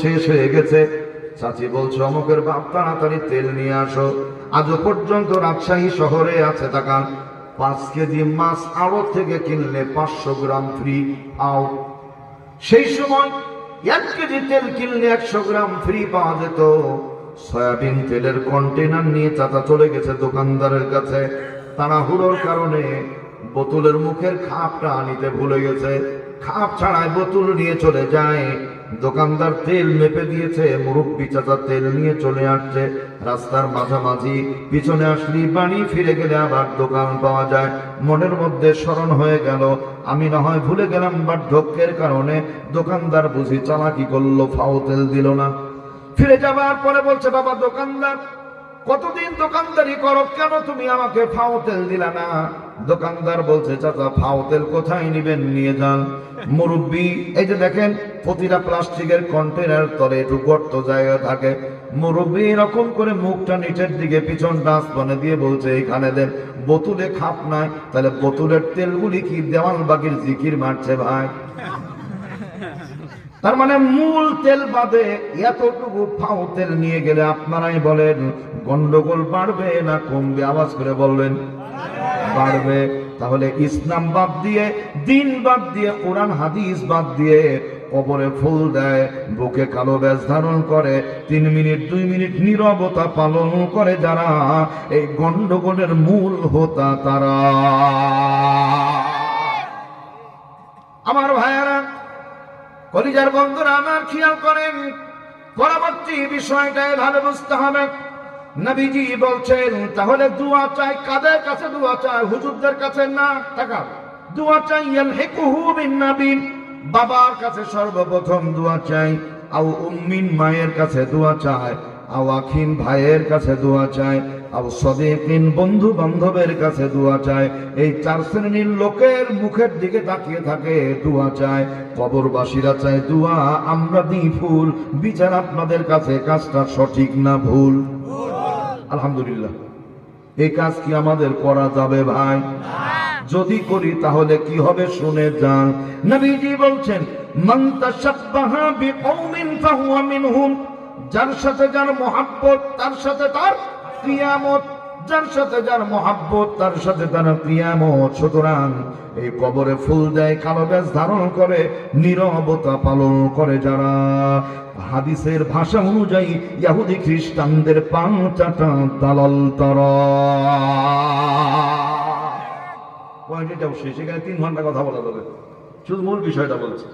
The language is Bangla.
শেষ হয়ে গেছে। চাচি বলছে অমুকের বাপ তাড়াতাড়ি তেল নিয়ে আসো। আজও পর্যন্ত রাজশাহী শহরে আছে তাকান 5 কেজি মাছ আড়ত থেকে কিনলে 500 গ্রাম ফ্রি আউট। সেই সময় 1 কেজি তেল কিনলে 100 গ্রাম ফ্রি পাওয়া যেত। সয়াবিন তেলের কন্টেনার নিয়ে চাচা চলে গেছে দোকানদারের কাছে। তাড়াহুড়োর কারণে বোতলের মুখের খাপটা আনিতে ভুলে গেছে। খাপ ছাড়ায় বোতল নিয়ে চলে যায়। দোকানদার তেল মেপে দিয়েছে, মুরব্বি চাচা তেল নিয়ে চলে আসছে। রাস্তার মাঝামাঝি পিছনে আসলি বাড়ি ফিরে গেলে আবার দোকান পাওয়া যায়। মনের মধ্যে স্মরণ হয়ে গেল আমি না হয় ভুলে গেলাম, বার্ধক্যের কারণে দোকানদার বুঝি চালাকি করলো, ফাও তেল দিল না। ফিরে যাবার পরে বলছে বাবা দোকানদার, কতদিন দোকানদারি করো, কেন তুমি আমাকে ফাও তেল দিলা না? দোকানদার বলছে চাচা ফাও তেল কোথায় নিবেন, নিয়ে যান। মুরব্বি এই যে দেখেন প্রতিটা প্লাস্টিকের কন্টেনার তলে একটু গর্ত জায়গা থাকে। মুরব্বি এরকম করে মুখটা নিচের দিকে পিছনটা আসমানে দিয়ে বলছে এখানে দেন। বোতলে খাপ নাই, তাহলে বোতলের তেলগুলি কি দেওয়াল বাগির জিকির মারছে ভাই? তার মানে মূল তেল বাদে এতটুকু ফাও তেল নিয়ে গেলে আপনারাই বলেন গন্ডগোল বাড়বে না কমবে? আওয়াজ করে বলবেন বাড়বে। তাহলে ইসলাম বাদ দিয়ে, দিন বাদ দিয়ে, কোরআন হাদিস বাদ দিয়ে কবরে ফুল দেয়, বুকে কালো ব্যাজ ধারণ করে, 3 মিনিট 2 মিনিট নীরবতা পালন করে যারা, এই গন্ডগোলের মূল হোতা তারা। আমার ভাইয়েরা, কলিজার বন্ধুরা আমার, খেয়াল করেন পরবর্তী বিষয়টাই ভালো বুঝতে হবে। নবীজি বলছেন তাহলে দোয়া চাই কাদের কাছে? দোয়া চাই হুজুরদের কাছে না, টাকা দোয়া চাই ইয়ালহিকুহু বিন নবী, বাবার কাছে সর্বপ্রথম দোয়া চাই। আও উম্মিন, মায়ের কাছে দোয়া চাই। আও আখিন, ভাইয়ের কাছে দোয়া চাই। আও সাদিকিন, বন্ধু বান্ধবের কাছে দোয়া চায়। এই 4 শ্রেণীর লোকের মুখের দিকে তাকিয়ে থাকে, দোয়া চায়। কবরবাসীরা চায় দোয়া, আমরা দিই ফুল। বিচার আপনাদের কাছে, কাজটা সঠিক না ভুল? আলহামদুলিল্লাহ। এই কাজ কি আমাদের করা যাবে ভাই? যদি করি তাহলে কি হবে শুনে যান। নবীজি বলছেন মান তাশাব্বাহা বিকওমিন ফাহুয়া মিনহুম, যার সাথে যার মহব্বত তার সাথে তার কিয়ামত, যার সাথে যার মহব্বত তার সাথে তার কিয়ামত। সুতরাং এই কবরে ফুল দেয়, কালো ব্যাজ ধারণ করে, নীরবতা পালন করে যারা, হাদিসের ভাষা অনুযায়ী ইহুদি খ্রিস্টানদের পান চাটা দালাল তারা। পয়েন্টটাও শেষ, এখানে 3 ঘন্টা কথা বলা যাবে, শুধু মূল বিষয়টা বলছি।